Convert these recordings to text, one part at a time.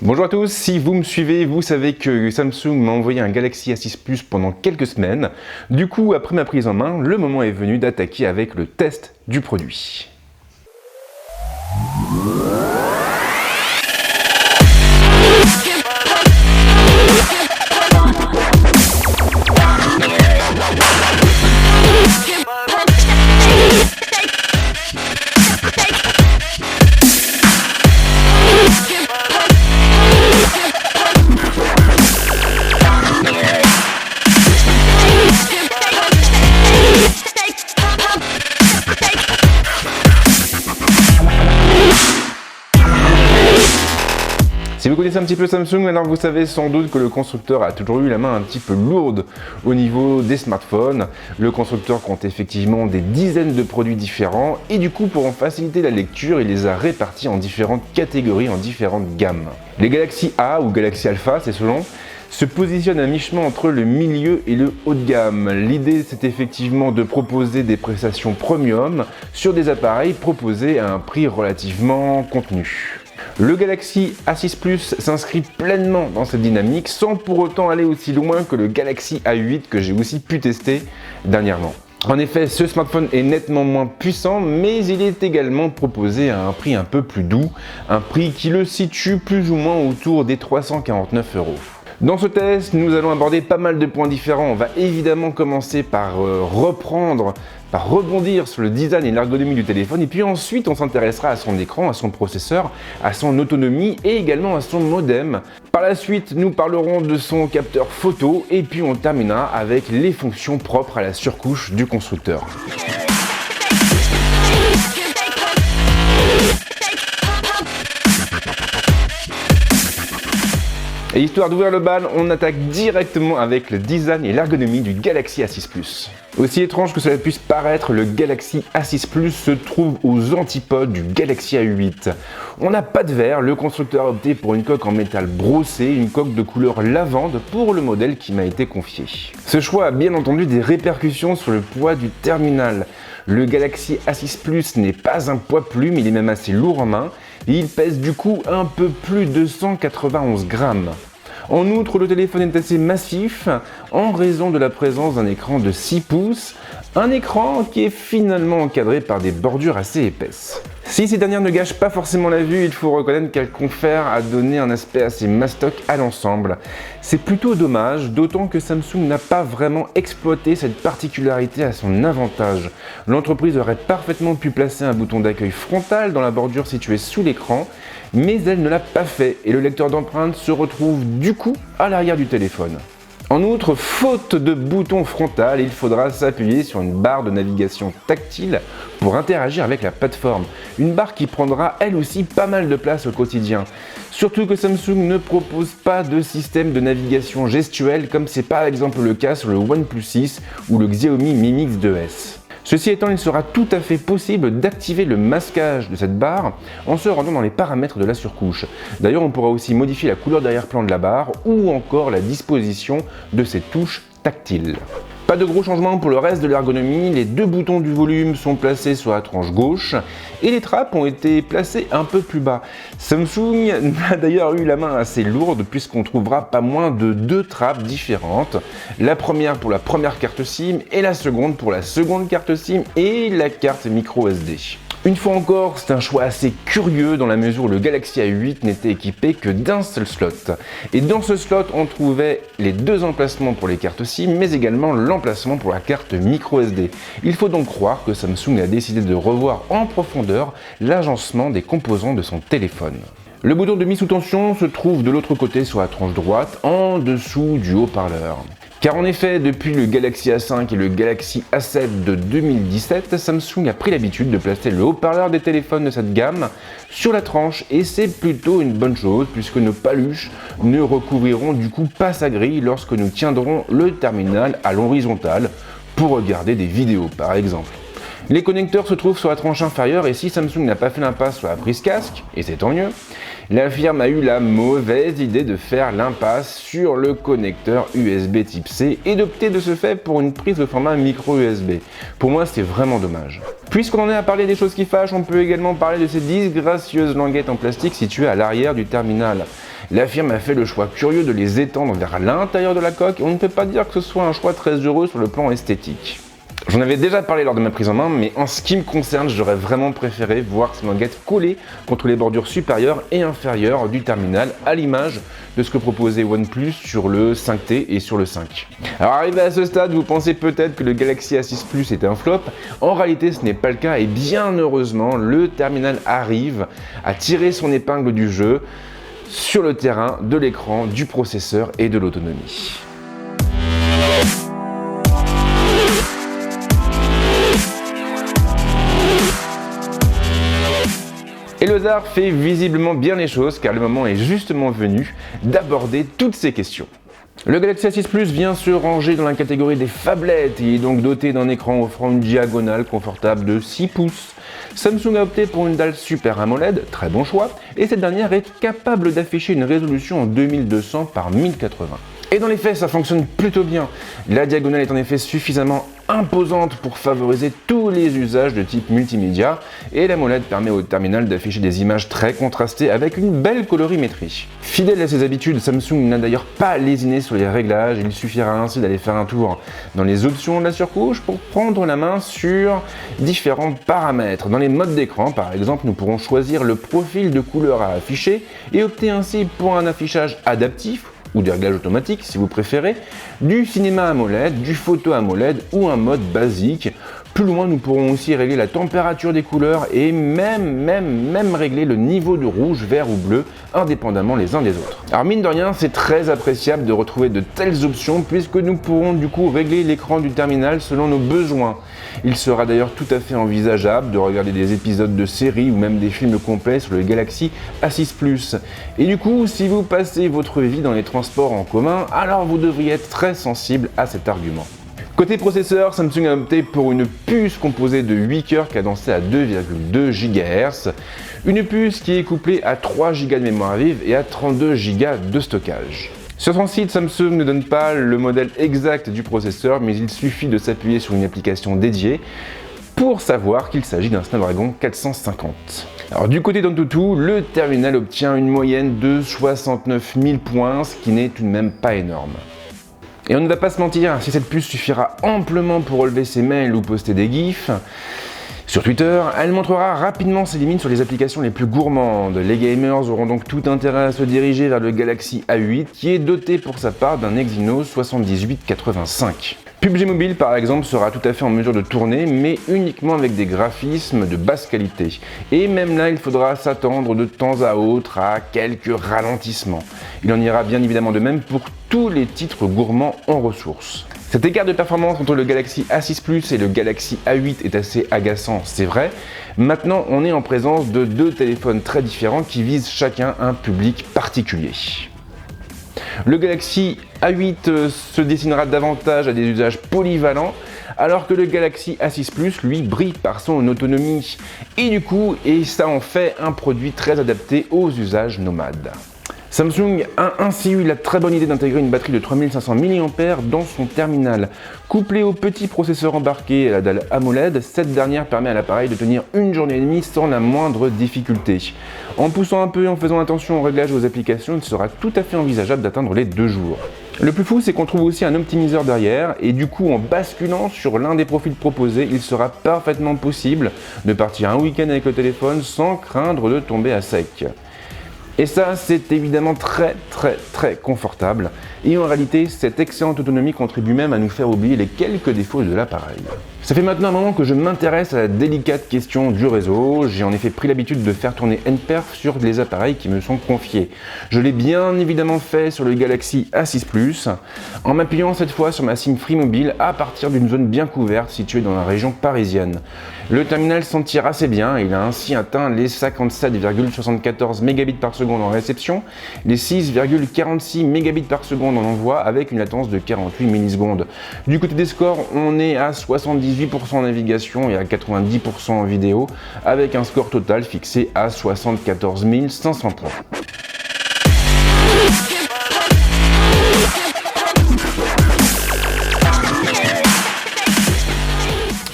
Bonjour à tous, si vous me suivez, vous savez que Samsung m'a envoyé un Galaxy A6 Plus pendant quelques semaines. Du coup, après ma prise en main, le moment est venu d'attaquer avec le test du produit. Si vous connaissez un petit peu Samsung, alors vous savez sans doute que le constructeur a toujours eu la main un petit peu lourde au niveau des smartphones. Le constructeur compte effectivement des dizaines de produits différents et du coup pour en faciliter la lecture, il les a répartis en différentes catégories, en différentes gammes. Les Galaxy A ou Galaxy Alpha, c'est selon, se positionnent à mi-chemin entre le milieu et le haut de gamme. L'idée c'est effectivement de proposer des prestations premium sur des appareils proposés à un prix relativement contenu. Le Galaxy A6 Plus s'inscrit pleinement dans cette dynamique sans pour autant aller aussi loin que le Galaxy A8 que j'ai aussi pu tester dernièrement. En effet, ce smartphone est nettement moins puissant, mais il est également proposé à un prix un peu plus doux, un prix qui le situe plus ou moins autour des 349 €. Dans ce test, nous allons aborder pas mal de points différents. On va évidemment commencer par rebondir sur le design et l'ergonomie du téléphone, et puis ensuite on s'intéressera à son écran, à son processeur, à son autonomie et également à son modem. Par la suite, nous parlerons de son capteur photo, et puis on terminera avec les fonctions propres à la surcouche du constructeur. Et histoire d'ouvrir le bal, on attaque directement avec le design et l'ergonomie du Galaxy A6 Plus. Aussi étrange que cela puisse paraître, le Galaxy A6 Plus se trouve aux antipodes du Galaxy A8. On n'a pas de verre, le constructeur a opté pour une coque en métal brossé, une coque de couleur lavande pour le modèle qui m'a été confié. Ce choix a bien entendu des répercussions sur le poids du terminal. Le Galaxy A6 Plus n'est pas un poids plume, il est même assez lourd en main, et il pèse du coup un peu plus de 191 grammes. En outre, le téléphone est assez massif en raison de la présence d'un écran de 6 pouces, un écran qui est finalement encadré par des bordures assez épaisses. Si ces dernières ne gâchent pas forcément la vue, il faut reconnaître qu'elles confèrent à donner un aspect assez mastoc à l'ensemble. C'est plutôt dommage, d'autant que Samsung n'a pas vraiment exploité cette particularité à son avantage. L'entreprise aurait parfaitement pu placer un bouton d'accueil frontal dans la bordure située sous l'écran, mais elle ne l'a pas fait et le lecteur d'empreintes se retrouve du coup à l'arrière du téléphone. En outre, faute de bouton frontal, il faudra s'appuyer sur une barre de navigation tactile pour interagir avec la plateforme. Une barre qui prendra elle aussi pas mal de place au quotidien. Surtout que Samsung ne propose pas de système de navigation gestuelle comme c'est par exemple le cas sur le OnePlus 6 ou le Xiaomi Mi Mix 2S. Ceci étant, il sera tout à fait possible d'activer le masquage de cette barre en se rendant dans les paramètres de la surcouche. D'ailleurs, on pourra aussi modifier la couleur d'arrière-plan de la barre ou encore la disposition de ses touches tactiles. Pas de gros changements pour le reste de l'ergonomie, les deux boutons du volume sont placés sur la tranche gauche et les trappes ont été placées un peu plus bas. Samsung a d'ailleurs eu la main assez lourde puisqu'on trouvera pas moins de deux trappes différentes. La première pour la première carte SIM et la seconde pour la seconde carte SIM et la carte micro SD. Une fois encore, c'est un choix assez curieux dans la mesure où le Galaxy A8 n'était équipé que d'un seul slot. Et dans ce slot, on trouvait les deux emplacements pour les cartes SIM, mais également l'emplacement pour la carte micro SD. Il faut donc croire que Samsung a décidé de revoir en profondeur l'agencement des composants de son téléphone. Le bouton de mise sous tension se trouve de l'autre côté sur la tranche droite, en dessous du haut-parleur. Car en effet, depuis le Galaxy A5 et le Galaxy A7 de 2017, Samsung a pris l'habitude de placer le haut-parleur des téléphones de cette gamme sur la tranche et c'est plutôt une bonne chose puisque nos paluches ne recouvriront du coup pas sa grille lorsque nous tiendrons le terminal à l'horizontale pour regarder des vidéos par exemple. Les connecteurs se trouvent sur la tranche inférieure et si Samsung n'a pas fait l'impasse sur la prise casque, et c'est tant mieux, la firme a eu la mauvaise idée de faire l'impasse sur le connecteur USB type C et d'opter de ce fait pour une prise de format micro USB. Pour moi, c'est vraiment dommage. Puisqu'on en est à parler des choses qui fâchent, on peut également parler de ces disgracieuses languettes en plastique situées à l'arrière du terminal. La firme a fait le choix curieux de les étendre vers l'intérieur de la coque et on ne peut pas dire que ce soit un choix très heureux sur le plan esthétique. J'en avais déjà parlé lors de ma prise en main, mais en ce qui me concerne, j'aurais vraiment préféré voir ces languettes collées contre les bordures supérieures et inférieures du terminal, à l'image de ce que proposait OnePlus sur le 5T et sur le 5. Alors arrivé à ce stade, vous pensez peut-être que le Galaxy A6 Plus était un flop. En réalité, ce n'est pas le cas et bien heureusement, le terminal arrive à tirer son épingle du jeu sur le terrain de l'écran, du processeur et de l'autonomie. Et le hasard fait visiblement bien les choses car le moment est justement venu d'aborder toutes ces questions. Le Galaxy A6 Plus vient se ranger dans la catégorie des phablettes et est donc doté d'un écran offrant une diagonale confortable de 6 pouces. Samsung a opté pour une dalle Super AMOLED, très bon choix, et cette dernière est capable d'afficher une résolution en 2200 par 1080. Et dans les faits, ça fonctionne plutôt bien. La diagonale est en effet suffisamment imposante pour favoriser tous les usages de type multimédia et l'AMOLED permet au terminal d'afficher des images très contrastées avec une belle colorimétrie. Fidèle à ses habitudes, Samsung n'a d'ailleurs pas lésiné sur les réglages, il suffira ainsi d'aller faire un tour dans les options de la surcouche pour prendre la main sur différents paramètres. Dans les modes d'écran, par exemple, nous pourrons choisir le profil de couleur à afficher et opter ainsi pour un affichage adaptif ou des réglages automatiques si vous préférez, du cinéma AMOLED, du photo AMOLED ou un mode basique. Plus loin, nous pourrons aussi régler la température des couleurs et même régler le niveau de rouge, vert ou bleu, indépendamment les uns des autres. Alors mine de rien, c'est très appréciable de retrouver de telles options puisque nous pourrons du coup régler l'écran du terminal selon nos besoins. Il sera d'ailleurs tout à fait envisageable de regarder des épisodes de séries ou même des films complets sur le Galaxy A6 Plus. Et du coup, si vous passez votre vie dans les transports en commun, alors vous devriez être très sensible à cet argument. Côté processeur, Samsung a opté pour une puce composée de 8 cœurs cadencés à 2,2 GHz, une puce qui est couplée à 3 Go de mémoire vive et à 32 Go de stockage. Sur son site, Samsung ne donne pas le modèle exact du processeur, mais il suffit de s'appuyer sur une application dédiée pour savoir qu'il s'agit d'un Snapdragon 450. Alors du côté d'Antutu, le terminal obtient une moyenne de 69 000 points, ce qui n'est tout de même pas énorme. Et on ne va pas se mentir, si cette puce suffira amplement pour relever ses mails ou poster des gifs sur Twitter, elle montrera rapidement ses limites sur les applications les plus gourmandes. Les gamers auront donc tout intérêt à se diriger vers le Galaxy A8 qui est doté pour sa part d'un Exynos 7885. PUBG Mobile par exemple sera tout à fait en mesure de tourner mais uniquement avec des graphismes de basse qualité. Et même là il faudra s'attendre de temps à autre à quelques ralentissements. Il en ira bien évidemment de même pour tous les titres gourmands en ressources. Cet écart de performance entre le Galaxy A6 Plus et le Galaxy A8 est assez agaçant, c'est vrai. Maintenant, on est en présence de deux téléphones très différents qui visent chacun un public particulier. Le Galaxy A8 se destinera davantage à des usages polyvalents, alors que le Galaxy A6 Plus, lui, brille par son autonomie. Et du coup, ça en fait un produit très adapté aux usages nomades. Samsung a ainsi eu la très bonne idée d'intégrer une batterie de 3500 mAh dans son terminal. Couplée au petit processeur embarqué et à la dalle AMOLED, cette dernière permet à l'appareil de tenir une journée et demie sans la moindre difficulté. En poussant un peu et en faisant attention aux réglages et aux applications, il sera tout à fait envisageable d'atteindre les 2 jours. Le plus fou, c'est qu'on trouve aussi un optimiseur derrière et du coup, en basculant sur l'un des profils proposés, il sera parfaitement possible de partir un week-end avec le téléphone sans craindre de tomber à sec. Et ça, c'est évidemment très confortable. Et en réalité, cette excellente autonomie contribue même à nous faire oublier les quelques défauts de l'appareil. Ça fait maintenant un moment que je m'intéresse à la délicate question du réseau. J'ai en effet pris l'habitude de faire tourner NPerf sur les appareils qui me sont confiés. Je l'ai bien évidemment fait sur le Galaxy A6 Plus, en m'appuyant cette fois sur ma SIM Free Mobile à partir d'une zone bien couverte située dans la région parisienne. Le terminal s'en tire assez bien, il a ainsi atteint les 57,74 Mbps en réception, les 6,46 Mbps en envoi avec une latence de 48 millisecondes. Du côté des scores, on est à 78 98% en navigation et à 90% en vidéo, avec un score total fixé à 74 500 points.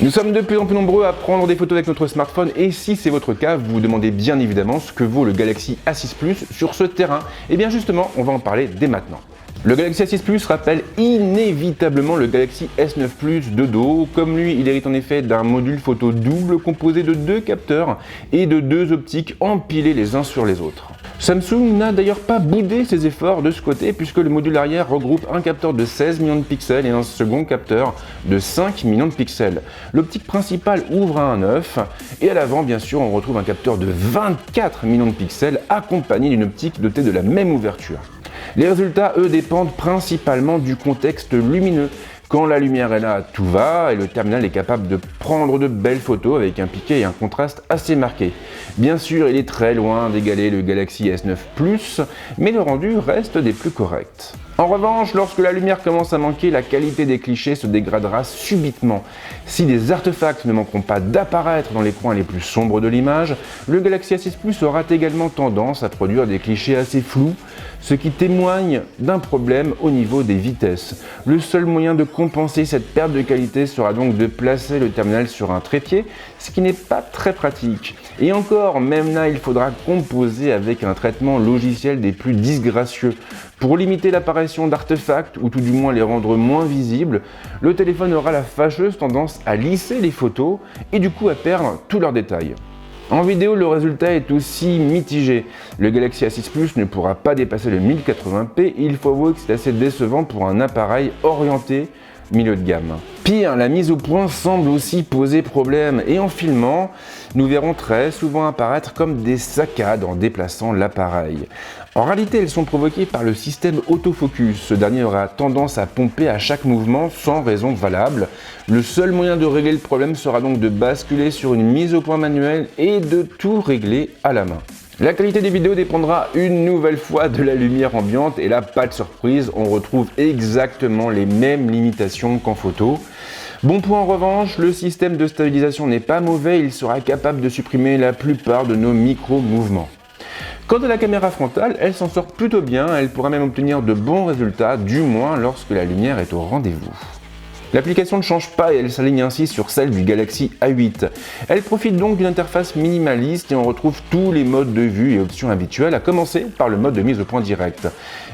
Nous sommes de plus en plus nombreux à prendre des photos avec notre smartphone et si c'est votre cas, vous vous demandez bien évidemment ce que vaut le Galaxy A6 Plus sur ce terrain. Et bien justement, on va en parler dès maintenant. Le Galaxy A6 Plus rappelle inévitablement le Galaxy S9 Plus de dos. Comme lui, il hérite en effet d'un module photo double composé de 2 capteurs et de 2 optiques empilés les uns sur les autres. Samsung n'a d'ailleurs pas boudé ses efforts de ce côté puisque le module arrière regroupe un capteur de 16 millions de pixels et un second capteur de 5 millions de pixels. L'optique principale ouvre à un œuf et à l'avant bien sûr on retrouve un capteur de 24 millions de pixels accompagné d'une optique dotée de la même ouverture. Les résultats, eux, dépendent principalement du contexte lumineux. Quand la lumière est là, tout va et le terminal est capable de prendre de belles photos avec un piqué et un contraste assez marqué. Bien sûr, il est très loin d'égaler le Galaxy S9 Plus, mais le rendu reste des plus corrects. En revanche, lorsque la lumière commence à manquer, la qualité des clichés se dégradera subitement. Si des artefacts ne manqueront pas d'apparaître dans les coins les plus sombres de l'image, le Galaxy A6 Plus aura également tendance à produire des clichés assez flous, ce qui témoigne d'un problème au niveau des vitesses. Le seul moyen de compenser cette perte de qualité sera donc de placer le terminal sur un trépied, ce qui n'est pas très pratique. Et encore, même là, il faudra composer avec un traitement logiciel des plus disgracieux. Pour limiter l'apparition d'artefacts, ou tout du moins les rendre moins visibles, le téléphone aura la fâcheuse tendance à lisser les photos et du coup à perdre tous leurs détails. En vidéo, le résultat est aussi mitigé. Le Galaxy A6 Plus ne pourra pas dépasser le 1080p et il faut avouer que c'est assez décevant pour un appareil orienté milieu de gamme. Pire, la mise au point semble aussi poser problème et en filmant, nous verrons très souvent apparaître comme des saccades en déplaçant l'appareil. En réalité, elles sont provoquées par le système autofocus. Ce dernier aura tendance à pomper à chaque mouvement sans raison valable. Le seul moyen de régler le problème sera donc de basculer sur une mise au point manuelle et de tout régler à la main. La qualité des vidéos dépendra une nouvelle fois de la lumière ambiante et là, pas de surprise, on retrouve exactement les mêmes limitations qu'en photo. Bon point en revanche, le système de stabilisation n'est pas mauvais, il sera capable de supprimer la plupart de nos micro-mouvements. Quant à la caméra frontale, elle s'en sort plutôt bien, elle pourra même obtenir de bons résultats, du moins lorsque la lumière est au rendez-vous. L'application ne change pas et elle s'aligne ainsi sur celle du Galaxy A8. Elle profite donc d'une interface minimaliste et on retrouve tous les modes de vue et options habituelles, à commencer par le mode de mise au point direct.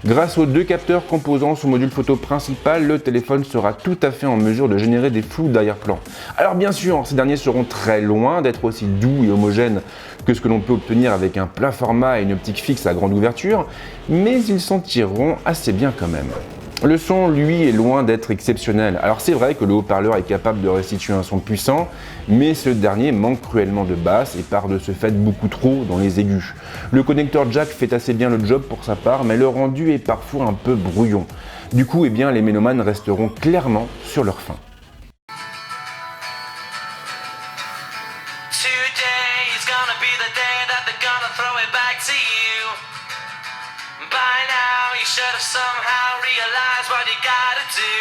Grâce aux 2 capteurs composant son module photo principal, le téléphone sera tout à fait en mesure de générer des flous d'arrière-plan. Alors bien sûr, ces derniers seront très loin d'être aussi doux et homogènes que ce que l'on peut obtenir avec un plat format et une optique fixe à grande ouverture, mais ils s'en tireront assez bien quand même. Le son, lui, est loin d'être exceptionnel. Alors c'est vrai que le haut-parleur est capable de restituer un son puissant, mais ce dernier manque cruellement de basse et part de ce fait beaucoup trop dans les aigus. Le connecteur jack fait assez bien le job pour sa part, mais le rendu est parfois un peu brouillon. Du coup, eh bien, les mélomanes resteront clairement sur leur faim. Somehow realize what you gotta do.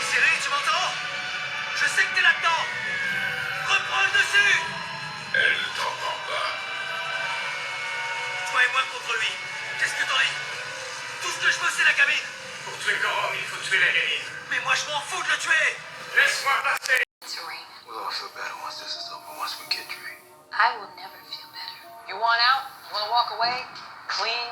Cyril, tu m'entends? Je sais que t'es là-dedans. Reprends le dessus. Elle ne t'entend pas. Toi et moi contre lui. Qu'est-ce que t'en dis? Tout ce que je veux, c'est la gamine. Pour tuer Gorom, il faut tuer la gamine. Mais moi, je m'en fous de le tuer. Laisse-moi passer. We'll all feel better once this is over, once we get Drake. I will never feel better. You want out? You want to walk away? Clean?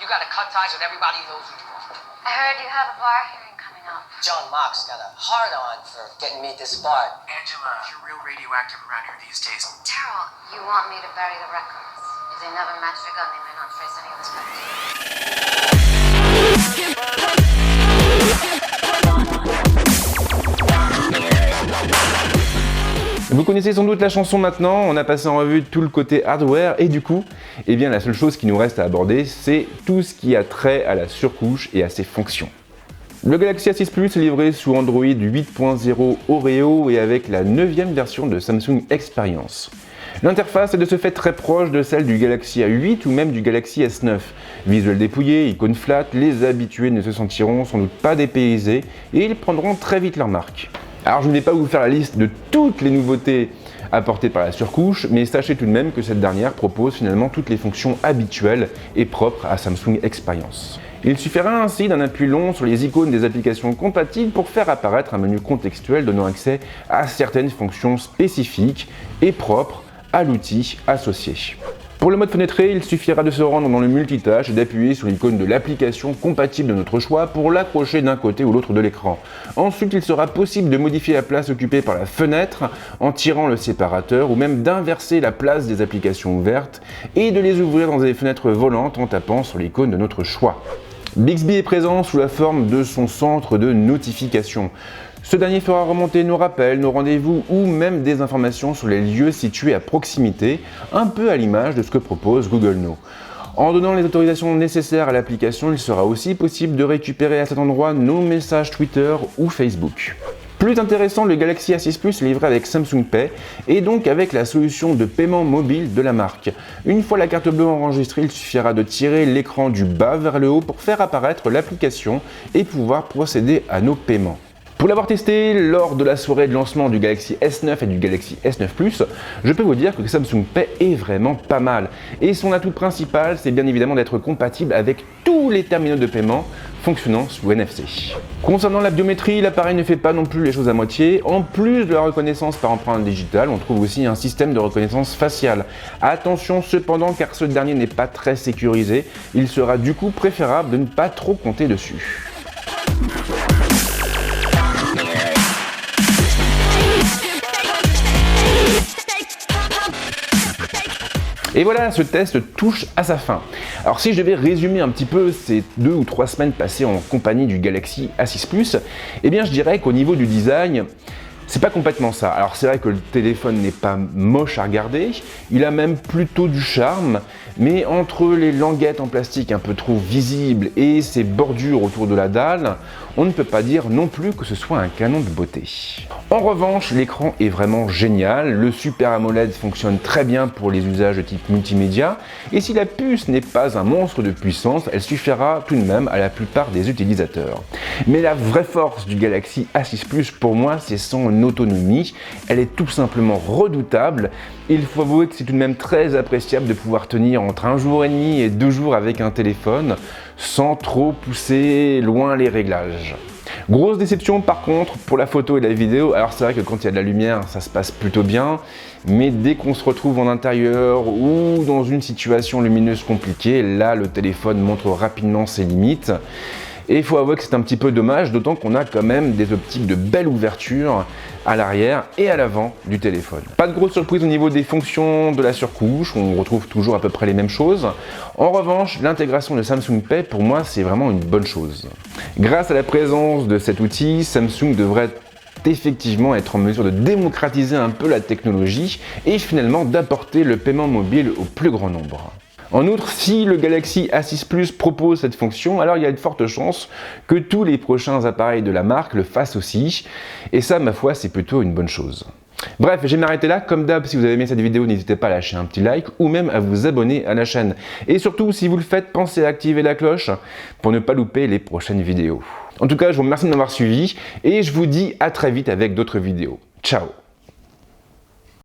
You got to cut ties with everybody who knows who you are. I heard you have a bar hearing coming up. John Mox got a hard-on for getting me this part. Angela, you're real radioactive around here these days. Terrell, you want me to bury the records. If they never match your gun, they may not trace any of this back to you. Vous connaissez sans doute la chanson maintenant, on a passé en revue tout le côté hardware et du coup, eh bien la seule chose qui nous reste à aborder, c'est tout ce qui a trait à la surcouche et à ses fonctions. Le Galaxy A6 Plus est livré sous Android 8.0 Oreo et avec la 9e version de Samsung Experience. L'interface est de ce fait très proche de celle du Galaxy A8 ou même du Galaxy S9. Visuel dépouillé, icône flat, les habitués ne se sentiront sans doute pas dépaysés et ils prendront très vite leur marque. Alors je ne vais pas vous faire la liste de toutes les nouveautés apportées par la surcouche, mais sachez tout de même que cette dernière propose finalement toutes les fonctions habituelles et propres à Samsung Experience. Il suffira ainsi d'un appui long sur les icônes des applications compatibles pour faire apparaître un menu contextuel donnant accès à certaines fonctions spécifiques et propres à l'outil associé. Pour le mode fenêtré, il suffira de se rendre dans le multitâche et d'appuyer sur l'icône de l'application compatible de notre choix pour l'accrocher d'un côté ou l'autre de l'écran. Ensuite, il sera possible de modifier la place occupée par la fenêtre en tirant le séparateur ou même d'inverser la place des applications ouvertes et de les ouvrir dans des fenêtres volantes en tapant sur l'icône de notre choix. Bixby est présent sous la forme de son centre de notification. Ce dernier fera remonter nos rappels, nos rendez-vous ou même des informations sur les lieux situés à proximité, un peu à l'image de ce que propose Google Now. En donnant les autorisations nécessaires à l'application, il sera aussi possible de récupérer à cet endroit nos messages Twitter ou Facebook. Plus intéressant, le Galaxy A6 Plus est livré avec Samsung Pay et donc avec la solution de paiement mobile de la marque. Une fois la carte bleue enregistrée, il suffira de tirer l'écran du bas vers le haut pour faire apparaître l'application et pouvoir procéder à nos paiements. Pour l'avoir testé lors de la soirée de lancement du Galaxy S9 et du Galaxy S9 Plus, je peux vous dire que Samsung Pay est vraiment pas mal. Et son atout principal, c'est bien évidemment d'être compatible avec tous les terminaux de paiement fonctionnant sous NFC. Concernant la biométrie, l'appareil ne fait pas non plus les choses à moitié. En plus de la reconnaissance par empreinte digitale, on trouve aussi un système de reconnaissance faciale. Attention cependant, car ce dernier n'est pas très sécurisé, il sera du coup préférable de ne pas trop compter dessus. Et voilà, ce test touche à sa fin. Alors si je devais résumer un petit peu ces 2 ou 3 semaines passées en compagnie du Galaxy A6 Plus, eh bien je dirais qu'au niveau du design, c'est pas complètement ça. Alors c'est vrai que le téléphone n'est pas moche à regarder, il a même plutôt du charme, mais entre les languettes en plastique un peu trop visibles et ses bordures autour de la dalle, on ne peut pas dire non plus que ce soit un canon de beauté. En revanche, l'écran est vraiment génial, le Super AMOLED fonctionne très bien pour les usages de type multimédia, et si la puce n'est pas un monstre de puissance, elle suffira tout de même à la plupart des utilisateurs. Mais la vraie force du Galaxy A6 Plus pour moi, c'est son autonomie, elle est tout simplement redoutable. Il faut avouer que c'est tout de même très appréciable de pouvoir tenir entre 1 jour et demi et 2 jours avec un téléphone sans trop pousser loin les réglages. Grosse déception par contre pour la photo et la vidéo. Alors c'est vrai que quand il y a de la lumière ça se passe plutôt bien, mais dès qu'on se retrouve en intérieur ou dans une situation lumineuse compliquée, là le téléphone montre rapidement ses limites. Et il faut avouer que c'est un petit peu dommage, d'autant qu'on a quand même des optiques de belle ouverture à l'arrière et à l'avant du téléphone. Pas de grosse surprise au niveau des fonctions de la surcouche, on retrouve toujours à peu près les mêmes choses. En revanche, l'intégration de Samsung Pay, pour moi, c'est vraiment une bonne chose. Grâce à la présence de cet outil, Samsung devrait effectivement être en mesure de démocratiser un peu la technologie et finalement d'apporter le paiement mobile au plus grand nombre. En outre, si le Galaxy A6 Plus propose cette fonction, alors il y a de fortes chances que tous les prochains appareils de la marque le fassent aussi, et ça, ma foi, c'est plutôt une bonne chose. Bref, je vais m'arrêter là. Comme d'hab, si vous avez aimé cette vidéo, n'hésitez pas à lâcher un petit like ou même à vous abonner à la chaîne. Et surtout, si vous le faites, pensez à activer la cloche pour ne pas louper les prochaines vidéos. En tout cas, je vous remercie de m'avoir suivi et je vous dis à très vite avec d'autres vidéos. Ciao!